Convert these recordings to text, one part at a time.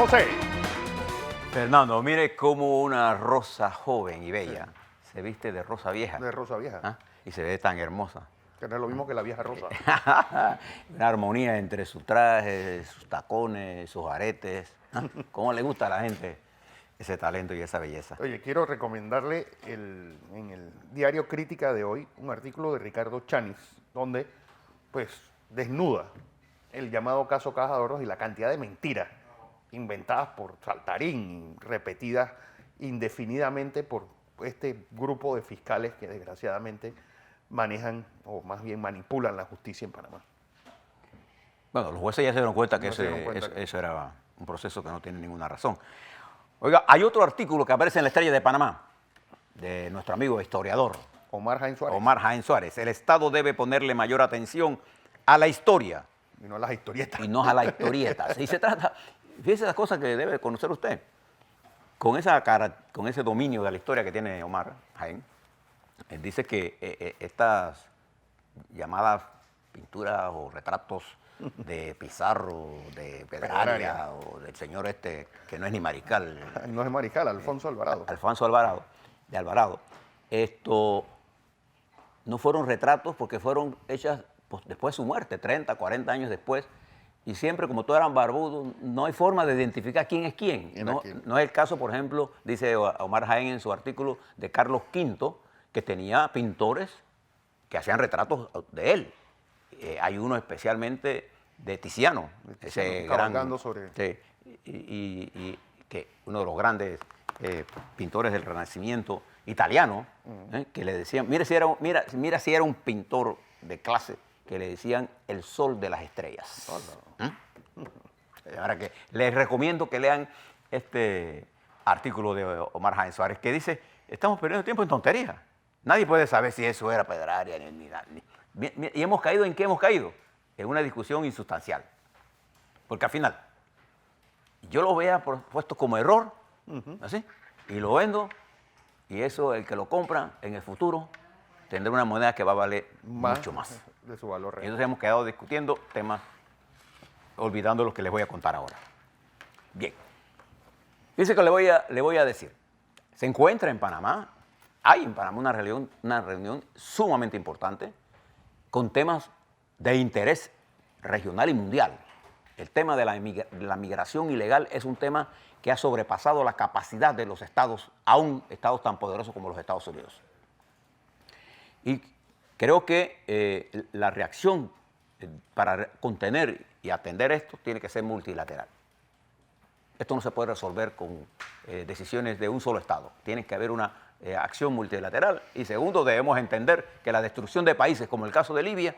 José. Fernando, mire cómo una rosa joven y bella se viste de rosa vieja. De rosa vieja. ¿Ah? Y se ve tan hermosa. Que no es lo mismo que la vieja rosa. Una armonía entre sus trajes, sus tacones, sus aretes. ¿Ah? ¿Cómo le gusta a la gente ese talento y esa belleza? Oye, quiero recomendarle en el diario Crítica de hoy un artículo de Ricardo Chanis, donde pues desnuda el llamado caso Caja de Ahorros y la cantidad de mentiras inventadas por Saltarín, repetidas indefinidamente por este grupo de fiscales que desgraciadamente manejan o más bien manipulan la justicia en Panamá. Bueno, los jueces ya se dieron cuenta que No se dieron cuenta eso era un proceso que no tiene ninguna razón. Oiga, hay otro artículo que aparece en la Estrella de Panamá, de nuestro amigo historiador Omar Jaén Suárez. Omar Jaén Suárez. El Estado debe ponerle mayor atención a la historia Y no a las historietas. y no a las historietas. Y se trata, fíjese las cosas que debe conocer usted. Con ese dominio de la historia que tiene Omar Jaén, él dice que estas llamadas pinturas o retratos de Pizarro, de Pedraria o del señor este, que no es ni mariscal, No es Mariscal, Alfonso Alvarado. Alfonso Alvarado, de Alvarado, esto no fueron retratos porque fueron hechas pues, después de su muerte, 30, 40 años después, y siempre como todos eran barbudos, no hay forma de identificar quién es quién. No es el caso, por ejemplo, dice Omar Jaén en su artículo, de Carlos V, que tenía pintores que hacían retratos de él. Hay uno especialmente de Tiziano, ese gran, sobre... sí, y que uno de los grandes pintores del Renacimiento italiano, que le decían, mira si era un pintor de clase, que le decían el sol de las estrellas. Ahora que les recomiendo que lean este artículo de Omar Jaén Suárez, que dice, estamos perdiendo tiempo en tonterías. Nadie puede saber si eso era Pedraria ni nada. ¿Y hemos caído en qué hemos caído? En una discusión insustancial. Porque al final, yo lo vea puesto como error, así, y lo vendo, y eso el que lo compra en el futuro tendrá una moneda que va a valer mucho más. De su valor real. Y entonces hemos quedado discutiendo temas, olvidando los que les voy a contar ahora. Bien. Dice que le voy a decir, se encuentra en Panamá, hay en Panamá una reunión sumamente importante con temas de interés regional y mundial. El tema de la migración ilegal es un tema que ha sobrepasado la capacidad de los estados, aún estados tan poderosos como los Estados Unidos. Y creo que la reacción para contener y atender esto tiene que ser multilateral. Esto no se puede resolver con decisiones de un solo Estado. Tiene que haber una acción multilateral. Y segundo, debemos entender que la destrucción de países, como el caso de Libia,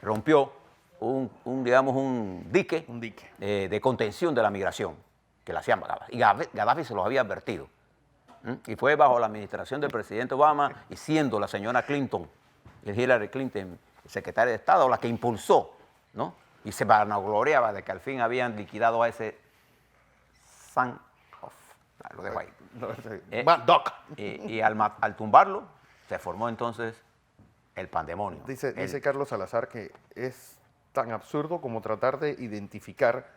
rompió un dique, de contención de la migración que la hacían Gaddafi. Y Gaddafi se los había advertido. Y fue bajo la administración del presidente Obama y siendo la señora Clinton, Hillary Clinton, secretaria de Estado, la que impulsó, ¿no? Y se vanagloriaba de que al fin habían liquidado a ese lo dejo ahí. Doc. Y al tumbarlo, se formó entonces el pandemonio. Dice Carlos Salazar que es tan absurdo como tratar de identificar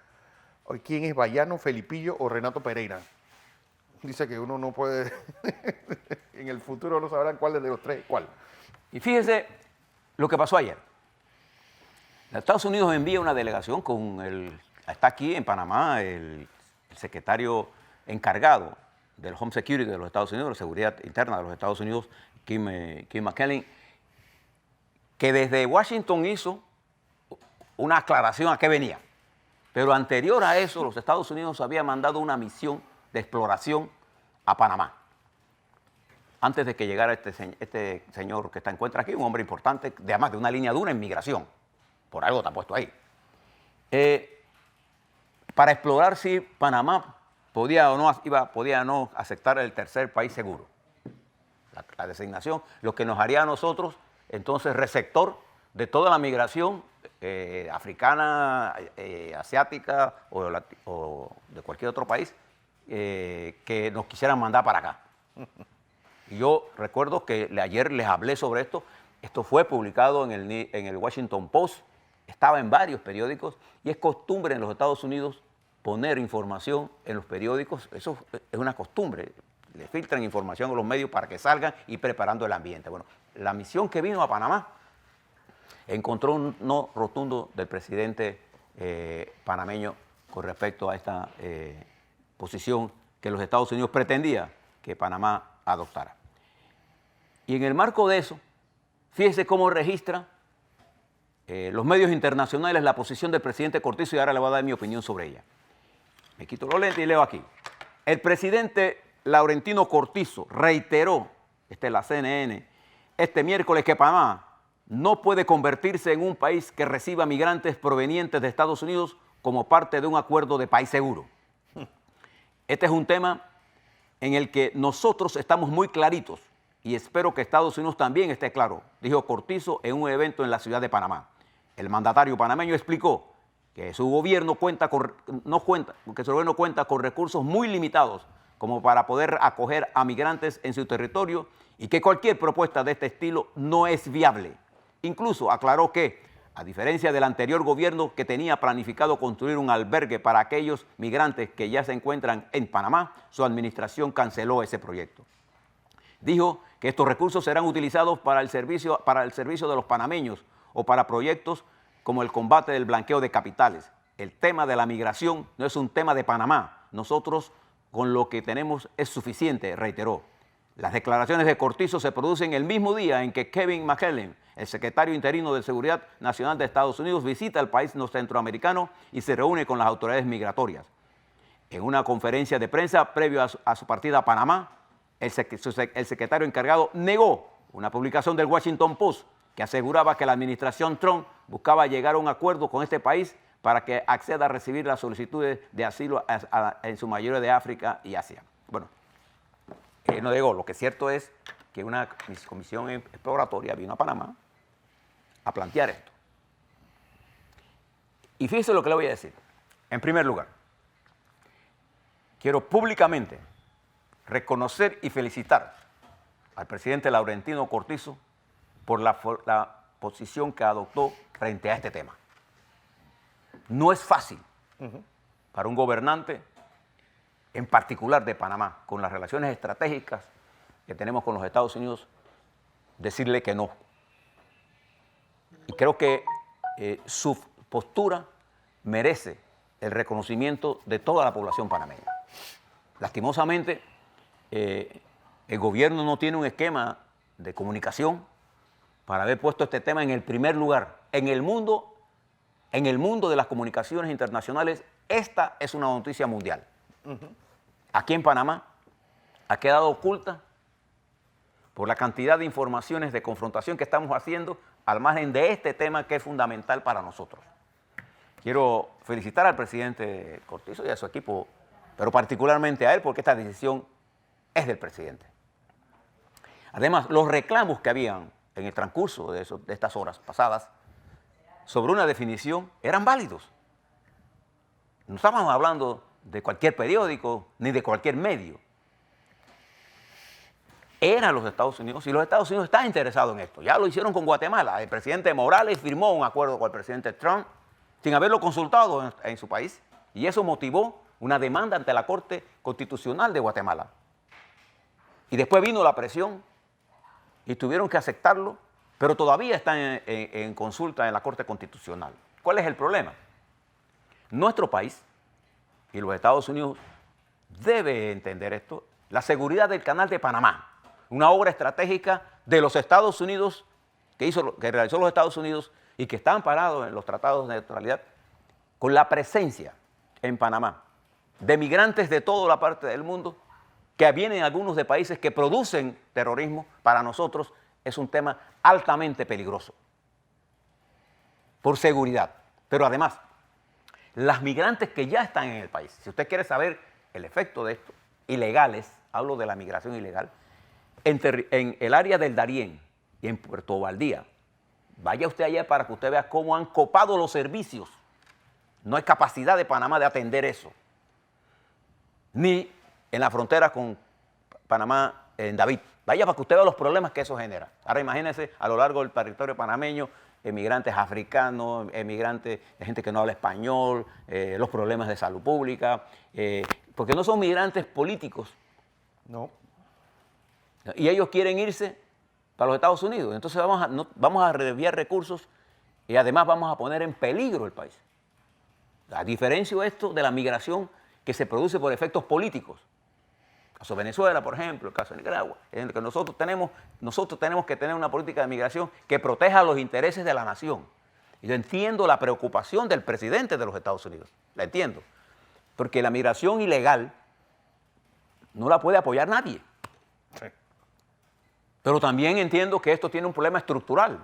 quién es Bayano, Felipillo o Renato Pereira. Dice que uno no puede, en el futuro no sabrán cuál es de los tres, cuál. Y fíjese lo que pasó ayer. Estados Unidos envía una delegación está aquí en Panamá el secretario encargado del Home Security de los Estados Unidos, de la seguridad interna de los Estados Unidos, Kim McKellen, que desde Washington hizo una aclaración a qué venía. Pero anterior a eso, los Estados Unidos habían mandado una misión de exploración a Panamá. Antes de que llegara este señor que encuentra aquí, un hombre importante, además de una línea dura en migración. Por algo está puesto ahí. Para explorar si Panamá podía o no aceptar el tercer país seguro. La designación, lo que nos haría a nosotros, entonces, receptor de toda la migración africana, asiática o de cualquier otro país que nos quisieran mandar para acá. Y yo recuerdo que ayer les hablé sobre esto. Esto fue publicado en el Washington Post, estaba en varios periódicos y es costumbre en los Estados Unidos poner información en los periódicos, eso es una costumbre. Le filtran información a los medios para que salgan y preparando el ambiente. Bueno, la misión que vino a Panamá encontró un no rotundo del presidente panameño con respecto a esta posición que los Estados Unidos pretendía que Panamá adoptara. Y en el marco de eso, fíjese cómo registra los medios internacionales la posición del presidente Cortizo, y ahora le voy a dar mi opinión sobre ella. Me quito los lentes y leo aquí. El presidente Laurentino Cortizo reiteró, esta es la CNN, este miércoles que Panamá no puede convertirse en un país que reciba migrantes provenientes de Estados Unidos como parte de un acuerdo de país seguro. Este es un tema en el que nosotros estamos muy claritos y espero que Estados Unidos también esté claro, dijo Cortizo en un evento en la ciudad de Panamá. El mandatario panameño explicó que su gobierno cuenta con recursos muy limitados como para poder acoger a migrantes en su territorio y que cualquier propuesta de este estilo no es viable. Incluso aclaró que, a diferencia del anterior gobierno que tenía planificado construir un albergue para aquellos migrantes que ya se encuentran en Panamá, su administración canceló ese proyecto. Dijo que estos recursos serán utilizados para el servicio de los panameños o para proyectos como el combate del blanqueo de capitales. El tema de la migración no es un tema de Panamá. Nosotros con lo que tenemos es suficiente, reiteró. Las declaraciones de Cortizo se producen el mismo día en que Kevin McKellen, el secretario interino de Seguridad Nacional de Estados Unidos, visita el país centroamericano y se reúne con las autoridades migratorias. En una conferencia de prensa previo a su partida a Panamá, el secretario encargado negó una publicación del Washington Post que aseguraba que la administración Trump buscaba llegar a un acuerdo con este país para que acceda a recibir las solicitudes de asilo en su mayoría de África y Asia. Bueno, no digo, lo que es cierto es que una comisión exploratoria vino a Panamá a plantear esto. Y fíjese lo que le voy a decir. En primer lugar, quiero públicamente reconocer y felicitar al presidente Laurentino Cortizo por la posición que adoptó frente a este tema. No es fácil para un gobernante, en particular de Panamá, con las relaciones estratégicas que tenemos con los Estados Unidos, decirle que no. Y creo que su postura merece el reconocimiento de toda la población panameña. Lastimosamente, el gobierno no tiene un esquema de comunicación para haber puesto este tema en el primer lugar. En el mundo de las comunicaciones internacionales, esta es una noticia mundial. Aquí en Panamá ha quedado oculta por la cantidad de informaciones de confrontación que estamos haciendo al margen de este tema que es fundamental para nosotros. Quiero felicitar al presidente Cortizo y a su equipo, pero particularmente a él, porque esta decisión es del presidente. Además, los reclamos que habían en el transcurso de estas horas pasadas sobre una definición eran válidos. No estábamos hablando de cualquier periódico ni de cualquier medio. Eran los Estados Unidos y los Estados Unidos están interesados en esto. Ya lo hicieron con Guatemala. El presidente Morales firmó un acuerdo con el presidente Trump sin haberlo consultado en su país y eso motivó una demanda ante la Corte Constitucional de Guatemala. Y después vino la presión y tuvieron que aceptarlo, pero todavía están en consulta en la Corte Constitucional. ¿Cuál es el problema? Nuestro país y los Estados Unidos debe entender esto, la seguridad del Canal de Panamá, una obra estratégica de los Estados Unidos que realizó los Estados Unidos y que está amparado en los tratados de neutralidad, con la presencia en Panamá de migrantes de toda la parte del mundo que vienen algunos de países que producen terrorismo. Para nosotros es un tema altamente peligroso por seguridad, pero además las migrantes que ya están en el país, si usted quiere saber el efecto de esto, ilegales, hablo de la migración ilegal, en el área del Darién y en Puerto Valdía, vaya usted allá para que usted vea cómo han copado los servicios. No hay capacidad de Panamá de atender eso. Ni en la frontera con Panamá, en David. Vaya para que usted vea los problemas que eso genera. Ahora imagínense a lo largo del territorio panameño, emigrantes africanos, emigrantes de gente que no habla español, los problemas de salud pública, porque no son migrantes políticos. No. Y ellos quieren irse para los Estados Unidos. Entonces vamos a desviar recursos y además vamos a poner en peligro el país. A diferencia de esto de la migración que se produce por efectos políticos. El caso de Venezuela, por ejemplo, el caso de Nicaragua, en el que nosotros tenemos que tener una política de migración que proteja los intereses de la nación. Y yo entiendo la preocupación del presidente de los Estados Unidos, la entiendo, porque la migración ilegal no la puede apoyar nadie. Sí. Pero también entiendo que esto tiene un problema estructural.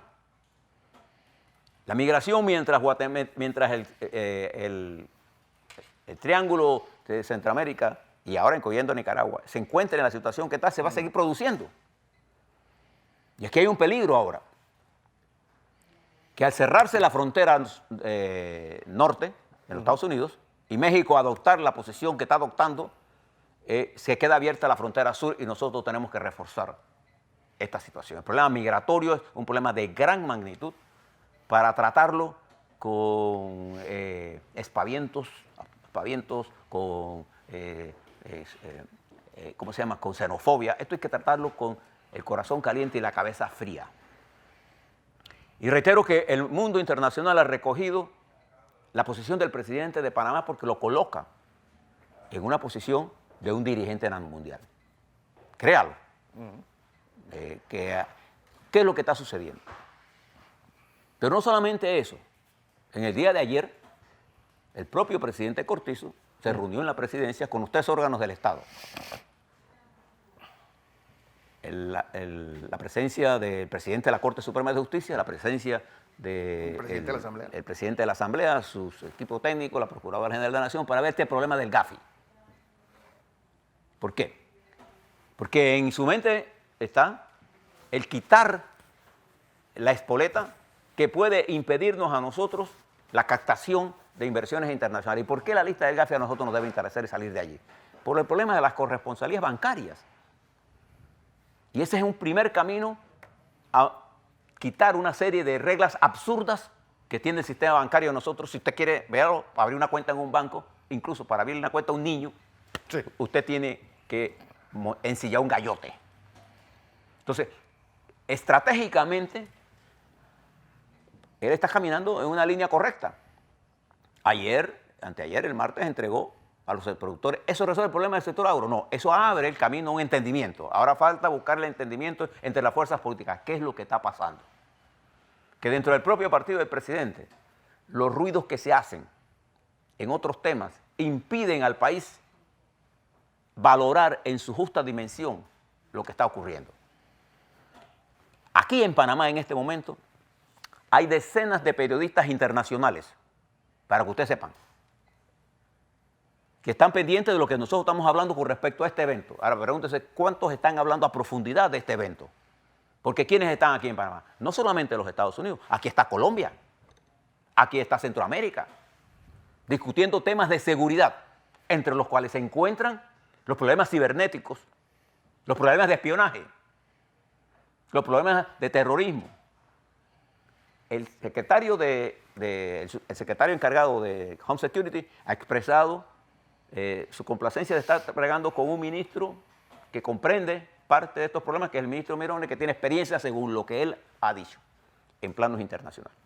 La migración, mientras el Triángulo de Centroamérica, y ahora incluyendo Nicaragua, se encuentre en la situación que está, se va a seguir produciendo. Y es que hay un peligro ahora, que al cerrarse la frontera norte en los Estados Unidos y México adoptar la posición que está adoptando, se queda abierta la frontera sur y nosotros tenemos que reforzar esta situación. El problema migratorio es un problema de gran magnitud para tratarlo con espavientos, con, ¿cómo se llama?, con xenofobia. Esto hay que tratarlo con el corazón caliente y la cabeza fría. Y reitero que el mundo internacional ha recogido la posición del presidente de Panamá porque lo coloca en una posición de un dirigente mundial. Créalo. ¿Qué es lo que está sucediendo? Pero no solamente eso. En el día de ayer, el propio presidente Cortizo se reunió en la presidencia con los 3 órganos del Estado. La presencia del presidente de la Corte Suprema de Justicia, la presencia del presidente de la Asamblea, sus equipos técnicos, la Procuradora General de la Nación, para ver este problema del Gafi. ¿Por qué? Porque en su mente está el quitar la espoleta que puede impedirnos a nosotros la captación de inversiones internacionales. ¿Y por qué la lista del Gafi a nosotros nos debe interesar y salir de allí? Por el problema de las corresponsalías bancarias. Y ese es un primer camino a quitar una serie de reglas absurdas que tiene el sistema bancario de nosotros. Si usted quiere verlo, abrir una cuenta en un banco, incluso para abrir una cuenta a un niño, sí, usted tiene que ensillar un gallote. Entonces, estratégicamente, él está caminando en una línea correcta. Anteayer, el martes, entregó a los productores. ¿Eso resuelve el problema del sector agro? No, eso abre el camino a un entendimiento. Ahora falta buscar el entendimiento entre las fuerzas políticas. ¿Qué es lo que está pasando? Que dentro del propio partido del presidente, los ruidos que se hacen en otros temas impiden al país valorar en su justa dimensión lo que está ocurriendo. Aquí en Panamá, en este momento, hay decenas de periodistas internacionales, para que ustedes sepan, que están pendientes de lo que nosotros estamos hablando con respecto a este evento. Ahora pregúntese cuántos están hablando a profundidad de este evento. Porque ¿quiénes están aquí en Panamá? No solamente los Estados Unidos, aquí está Colombia, aquí está Centroamérica, discutiendo temas de seguridad, entre los cuales se encuentran los problemas cibernéticos, los problemas de espionaje, los problemas de terrorismo. El secretario encargado de Home Security ha expresado su complacencia de estar bregando con un ministro que comprende parte de estos problemas, que es el ministro Mirones, que tiene experiencia según lo que él ha dicho en planos internacionales.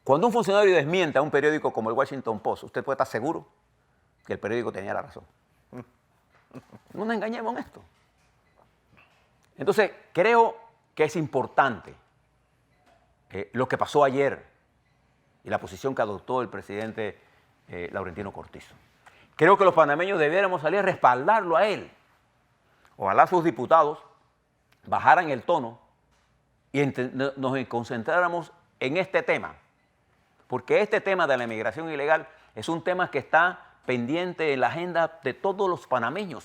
Cuando un funcionario desmiente a un periódico como el Washington Post, usted puede estar seguro que el periódico tenía la razón. No nos engañemos en esto. Entonces, creo que es importante lo que pasó ayer y la posición que adoptó el presidente Laurentino Cortizo. Creo que los panameños debiéramos salir a respaldarlo a él. Ojalá sus diputados bajaran el tono y nos concentráramos en este tema. Porque este tema de la inmigración ilegal es un tema que está pendiente en la agenda de todos los panameños.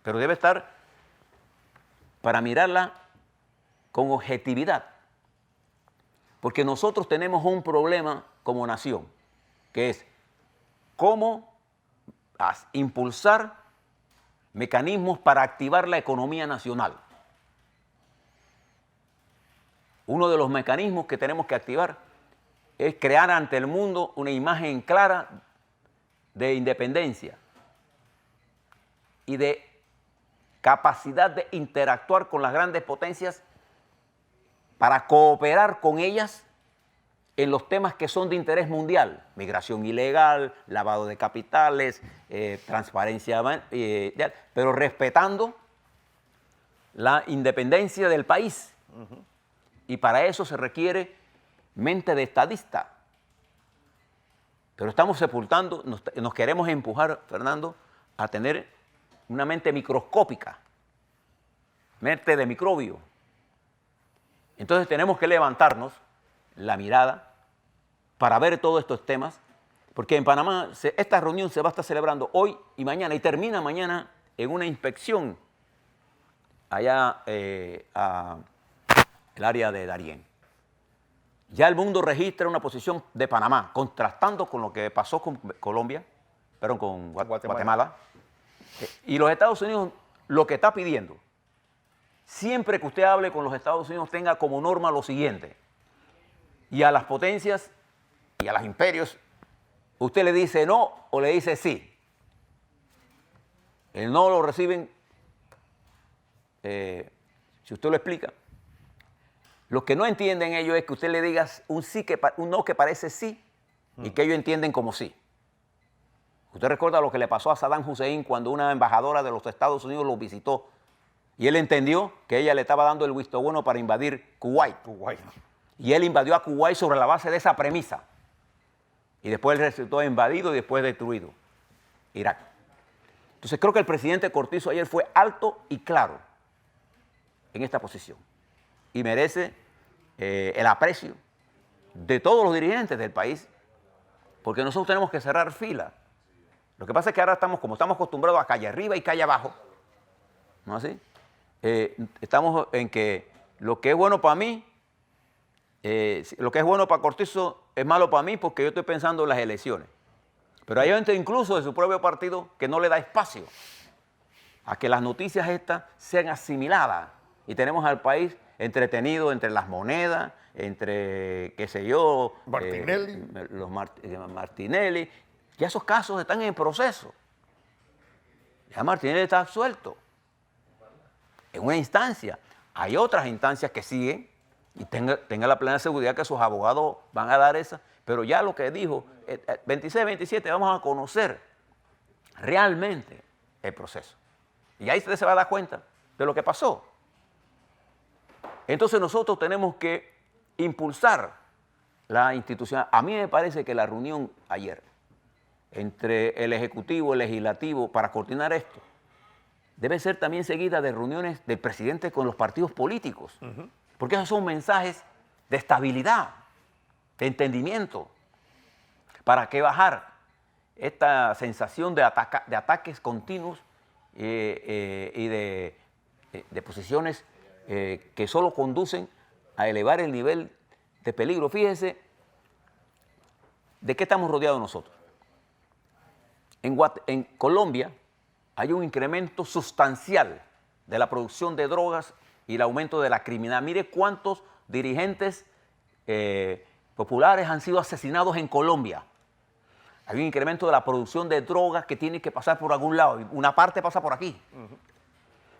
Pero debe estar para mirarla con objetividad. Porque nosotros tenemos un problema como nación, que es cómo impulsar mecanismos para activar la economía nacional. uno de los mecanismos que tenemos que activar es crear ante el mundo una imagen clara de independencia y de capacidad de interactuar con las grandes potencias para cooperar con ellas en los temas que son de interés mundial: migración ilegal, lavado de capitales, transparencia, pero respetando la independencia del país. Y para eso se requiere mente de estadista. Pero estamos sepultando, nos queremos empujar, Fernando, a tener una mente microscópica, mente de microbio. Entonces tenemos que levantarnos la mirada para ver todos estos temas, porque en Panamá esta reunión se va a estar celebrando hoy y mañana, y termina mañana en una inspección allá a el área de Darién. Ya el mundo registra una posición de Panamá, contrastando con lo que pasó con Colombia, perdón, con Guatemala. Y los Estados Unidos lo que está pidiendo, siempre que usted hable con los Estados Unidos, tenga como norma lo siguiente: y a las potencias y a los imperios, usted le dice no o le dice sí. El no lo reciben, si usted lo explica. Lo que no entienden ellos es que usted le diga un no que parece sí y que ellos entienden como sí. Usted recuerda lo que le pasó a Saddam Hussein cuando una embajadora de los Estados Unidos lo visitó y él entendió que ella le estaba dando el visto bueno para invadir Kuwait. Y él invadió a Kuwait sobre la base de esa premisa. Y después él resultó invadido y después destruido Irak. Entonces creo que el presidente Cortizo ayer fue alto y claro en esta posición. Y merece el aprecio de todos los dirigentes del país, porque nosotros tenemos que cerrar fila. Lo que pasa es que ahora como estamos acostumbrados a calle arriba y calle abajo, ¿no es así? Estamos en que lo que es bueno para mí, lo que es bueno para Cortizo es malo para mí porque yo estoy pensando en las elecciones. Pero hay gente incluso de su propio partido que no le da espacio a que las noticias estas sean asimiladas y tenemos al país entretenido entre las monedas, entre, qué sé yo, Martinelli. Los Martinelli. Ya esos casos están en proceso. Ya Martinelli está absuelto en una instancia. Hay otras instancias que siguen y tenga la plena seguridad que sus abogados van a dar esa. Pero ya lo que dijo, 26, 27, vamos a conocer realmente el proceso. Y ahí usted se va a dar cuenta de lo que pasó. Entonces nosotros tenemos que impulsar la institución. A mí me parece que la reunión ayer entre el Ejecutivo y el Legislativo para coordinar esto debe ser también seguida de reuniones del presidente con los partidos políticos, porque esos son mensajes de estabilidad, de entendimiento. ¿Para qué bajar esta sensación de ataques continuos y de posiciones que solo conducen a elevar el nivel de peligro? Fíjense de qué estamos rodeados nosotros. En Colombia hay un incremento sustancial de la producción de drogas y el aumento de la criminalidad. Mire cuántos dirigentes populares han sido asesinados en Colombia. Hay un incremento de la producción de drogas que tiene que pasar por algún lado. Una parte pasa por aquí.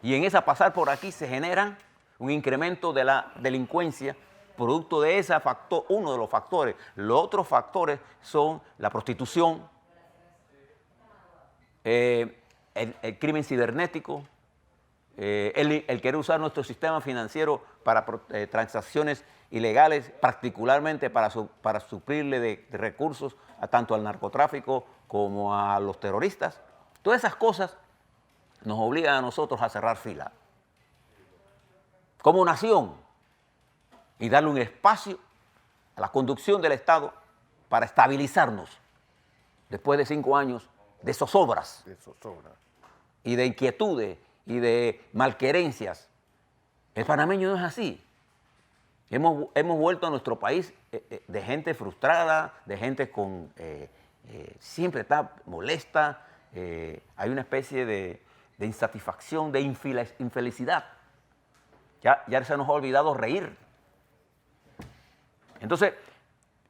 Y en esa pasar por aquí se genera un incremento de la delincuencia producto de ese factor, uno de los factores. Los otros factores son la prostitución, el crimen cibernético, el querer usar nuestro sistema financiero para transacciones ilegales, particularmente para suplirle de recursos tanto al narcotráfico como a los terroristas. Todas esas cosas nos obligan a nosotros a cerrar fila como nación y darle un espacio a la conducción del Estado para estabilizarnos después de 5 años de zozobras y de inquietudes y de malquerencias. El panameño no es así. Hemos vuelto a nuestro país de gente frustrada, de gente con siempre está molesta, hay una especie de insatisfacción, de infelicidad. Ya se nos ha olvidado reír. Entonces,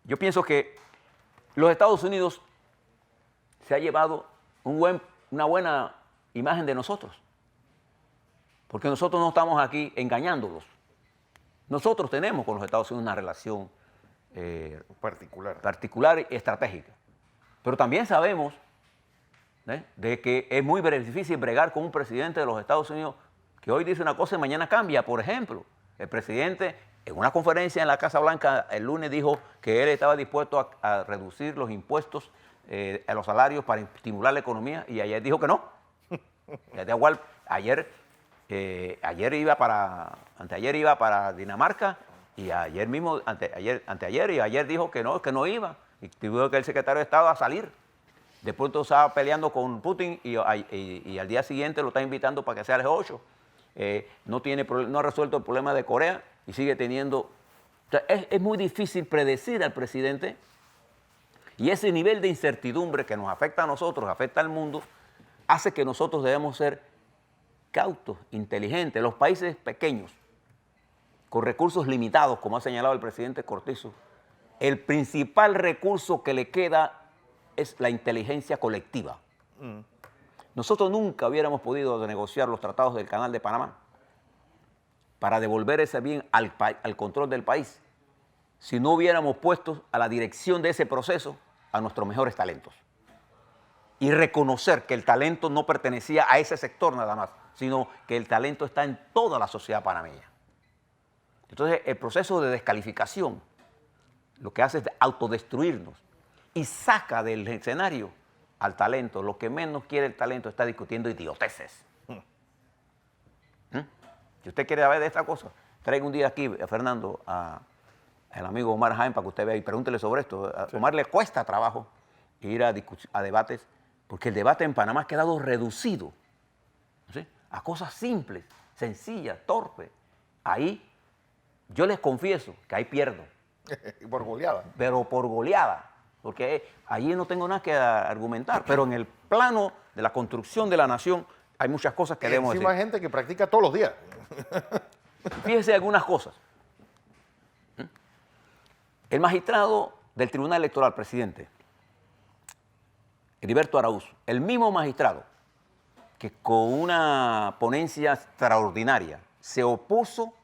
yo pienso que los Estados Unidos se ha llevado una buena imagen de nosotros, porque nosotros no estamos aquí engañándolos. Nosotros tenemos con los Estados Unidos una relación particular y estratégica, pero también sabemos de que es muy difícil bregar con un presidente de los Estados Unidos que hoy dice una cosa y mañana cambia. Por ejemplo, el presidente en una conferencia en la Casa Blanca el lunes dijo que él estaba dispuesto a reducir los impuestos a los salarios para estimular la economía, y ayer dijo que no. Anteayer iba para Dinamarca, y ayer mismo, anteayer y ayer dijo que no iba, y tuvo que el secretario de Estado a salir. Después estaba peleando con Putin y al día siguiente lo está invitando para que sea el G8. No ha resuelto el problema de Corea y sigue teniendo... O sea, es muy difícil predecir al presidente, y ese nivel de incertidumbre que nos afecta a nosotros, afecta al mundo, hace que nosotros debemos ser cautos, inteligentes. Los países pequeños, con recursos limitados, como ha señalado el presidente Cortizo, el principal recurso que le queda es la inteligencia colectiva. Nosotros nunca hubiéramos podido negociar los tratados del Canal de Panamá para devolver ese bien al control del país si no hubiéramos puesto a la dirección de ese proceso a nuestros mejores talentos. Y reconocer que el talento no pertenecía a ese sector nada más, sino que el talento está en toda la sociedad panameña. Entonces, el proceso de descalificación lo que hace es autodestruirnos y saca del escenario al talento. Lo que menos quiere el talento está discutiendo idioteces. Si usted quiere saber de esta cosa, traiga un día aquí, Fernando, al amigo Omar Jaime para que usted vea y pregúntele sobre esto. A Omar le cuesta trabajo ir a debates, porque el debate en Panamá ha quedado reducido, ¿sí?, a cosas simples, sencillas, torpes. Ahí yo les confieso que ahí pierdo. Por goleada. Pero por goleada, porque allí no tengo nada que argumentar, pero en el plano de la construcción de la nación hay muchas cosas que debemos decir. Encima hay gente que practica todos los días. Fíjese algunas cosas. El magistrado del Tribunal Electoral, presidente, Heriberto Araúz, el mismo magistrado que con una ponencia extraordinaria se opuso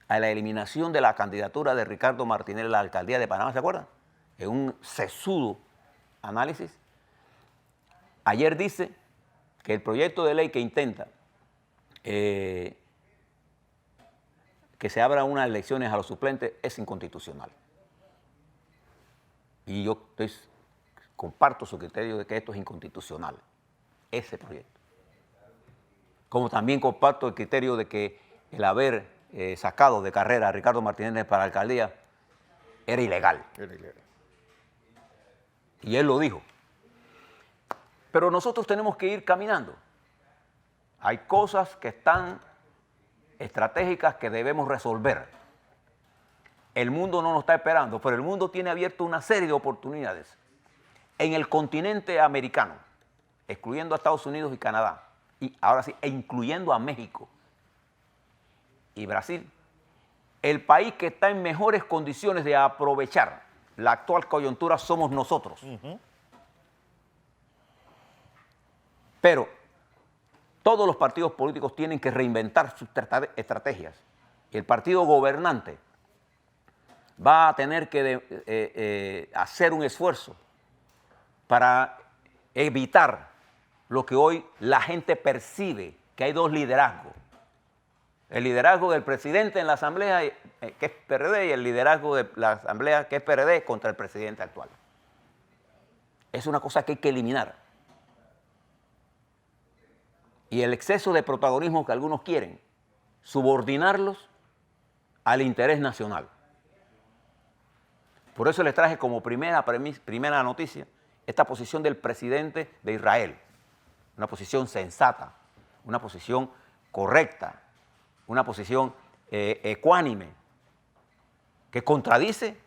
a la eliminación de la candidatura de Ricardo Martinelli a la alcaldía de Panamá, ¿se acuerdan? En un sesudo análisis. Ayer dice que el proyecto de ley que intenta que se abran unas elecciones a los suplentes es inconstitucional. Y yo comparto su criterio de que esto es inconstitucional, ese proyecto. Como también comparto el criterio de que el haber sacado de carrera a Ricardo Martinelli para la alcaldía era ilegal. Y él lo dijo. Pero nosotros tenemos que ir caminando. Hay cosas que están estratégicas que debemos resolver. El mundo no nos está esperando, pero el mundo tiene abierto una serie de oportunidades. En el continente americano, excluyendo a Estados Unidos y Canadá, y ahora sí, e incluyendo a México y Brasil, el país que está en mejores condiciones de aprovechar la actual coyuntura somos nosotros. Pero todos los partidos políticos tienen que reinventar sus estrategias. El partido gobernante va a tener que hacer un esfuerzo para evitar lo que hoy la gente percibe, que hay dos liderazgos. El liderazgo del presidente en la Asamblea, que es PRD, y el liderazgo de la Asamblea, que es PRD, contra el presidente actual. Es una cosa que hay que eliminar. Y el exceso de protagonismo que algunos quieren, subordinarlos al interés nacional. Por eso les traje como primera noticia esta posición del presidente de Israel. Una posición sensata, una posición correcta, una posición ecuánime, que contradice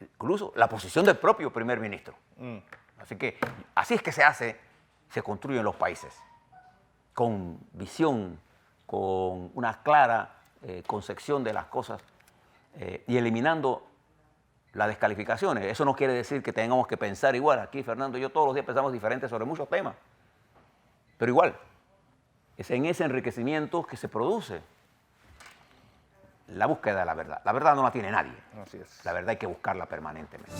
incluso la posición del propio primer ministro. Así que así es que se construyen los países, con visión, con una clara concepción de las cosas. y eliminando las descalificaciones. Eso no quiere decir que tengamos que pensar igual. Aquí, Fernando y yo todos los días pensamos diferente sobre muchos temas. Pero igual, es en ese enriquecimiento que se produce la búsqueda de la verdad. La verdad no la tiene nadie. Así es. La verdad hay que buscarla permanentemente.